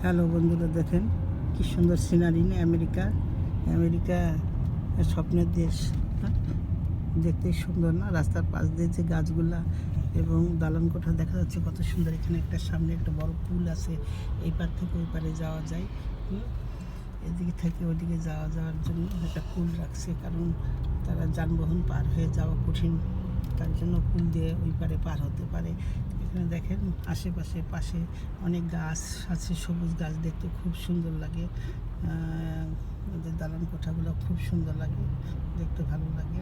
Hello বন্ধুরা, দেখেন কি সুন্দর সিনারি না আমেরিকা। আমেরিকা স্বপ্নের দেশ। দেখতেই সুন্দর না, রাস্তার পাশ দিয়ে যে গাছগুলা এবং দালান কোঠা দেখা যাচ্ছে কত সুন্দর। এখানে একটা সামনে একটা বড় পুল আছে, এই পার থেকে ওই পারে যাওয়া যায়। এদিকে থেকে ওইদিকে যাওয়ার জন্য একটা পুল রাখছে, কারণ তারা যানবাহন পার হয়ে যাওয়া কঠিন, তার জন্য পুল দিয়ে ওই পারে পার হতে পারে। এখানে দেখেন আশেপাশে পাশে অনেক গাছ আছে, সবুজ গাছ, দেখতে খুব সুন্দর লাগে। ওদের দালান কোঠাগুলো খুব সুন্দর লাগে, দেখতে ভালো লাগে।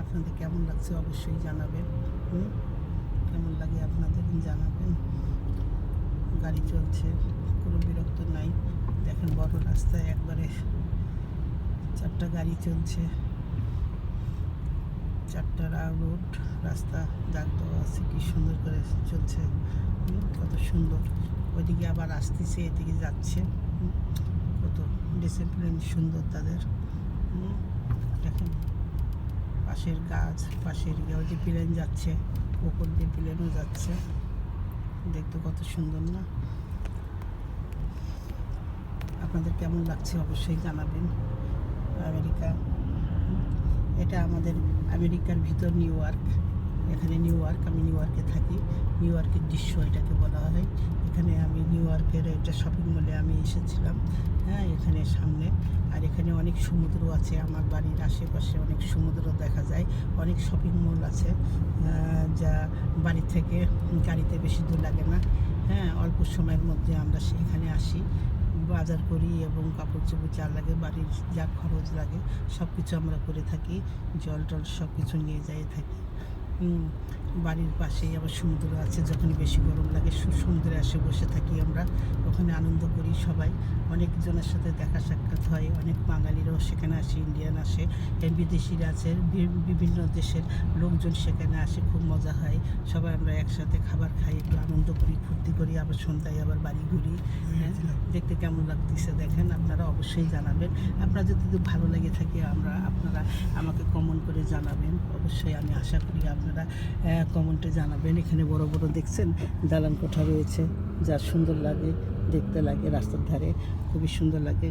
আপনাদের কেমন লাগছে অবশ্যই জানাবেন। কেমন লাগে আপনাদের জানাবেন। গাড়ি চলছে, কোনো বিরক্ত নাই। দেখেন বড় রাস্তায় একবারে 4টা গাড়ি চলছে, 4টা রোড রাস্তা দাগ দেওয়া আছে, কি সুন্দর করে চলছে, কত সুন্দর। ওইদিকে আবার আসতেছে, এদিকে যাচ্ছে, কত ডিসিপ্লিন সুন্দর তাদের। দেখেন পাশের গাছ, পাশের ওই যে প্লেন যাচ্ছে, উপর দিয়ে প্লেনও যাচ্ছে, দেখতে কত সুন্দর না। আপনাদের কেমন লাগছে অবশ্যই জানাবেন। আমেরিকা, এটা আমাদের আমেরিকার ভিতর নিউ ইয়র্ক। এখানে নিউ ইয়র্ক, আমি নিউ ইয়র্কে থাকি। নিউ ইয়র্কের দৃশ্য এটাকে বলা হয়। এখানে আমি নিউ ইয়র্কের একটা শপিং মলে আমি এসেছিলাম, এখানে সামনে। আর এখানে অনেক সমুদ্র আছে, আমার বাড়ির আশেপাশে অনেক সমুদ্র দেখা যায়, অনেক শপিং মল আছে, যা বাড়ি থেকে গাড়িতে বেশি দূর লাগে না। অল্প সময়ের মধ্যে আমরা এখানে আসি, বাজার করি এবং কাপড় চোপড় যা লাগে, বাড়ির যা খরচ লাগে সব কিছু আমরা করে থাকি। জল টল সব কিছু নিয়ে যাই থাকি। বাড়ির পাশেই আবার সমুদ্র আছে, যখন বেশি গরম লাগে সমুদ্রে আসে বসে থাকি আমরা, ওখানে আনন্দ করি সবাই। অনেকজনের সাথে দেখা সাক্ষাৎ হয়, অনেক বাঙালিরাও সেখানে আসে, ইন্ডিয়ান আসে, বিদেশিরা আছে, বিভিন্ন দেশের লোকজন সেখানে আসে, খুব মজা হয়। সবাই আমরা একসাথে খাবার খাই, একটু আনন্দ করি, ফুর্তি করি, আবার সন্ধ্যায় আবার বাড়ি ঘুরি। দেখতে কেমন লাগতেছে দেখেন, আপনারা অবশ্যই জানাবেন। আপনার যদি ভালো লেগে থাকে আপনারা আমাকে কমেন্ট করে জানাবেন, অবশ্যই আমি আশা করি আপনারা কমেন্টে জানাবেন। এখানে বড় বড় দেখছেন দালান কোঠা রয়েছে, যা সুন্দর লাগে, দেখতে লাগে, রাস্তার ধারে খুবই সুন্দর লাগে।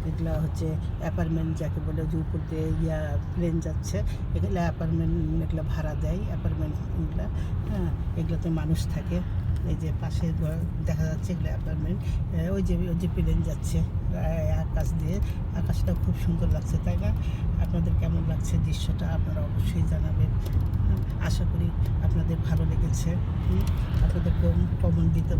এগুলা হচ্ছে অ্যাপার্টমেন্ট যাকে বলে, যে উপর দিয়ে প্লেন যাচ্ছে, এগুলো অ্যাপার্টমেন্ট, এগুলো ভাড়া দেয় অ্যাপার্টমেন্টগুলো। এগুলোতে মানুষ থাকে। এই যে পাশে দেখা যাচ্ছে এগুলো অ্যাপার্টমেন্ট। ওই যে প্লেন যাচ্ছে আকাশ দিয়ে, আকাশটা খুব সুন্দর লাগছে, তাই না? আপনাদের কেমন লাগছে দৃশ্যটা আপনারা অবশ্যই জানাবেন। আশা করি আপনাদের ভালো লেগেছে। আপনাদের কমেন্ট দিতে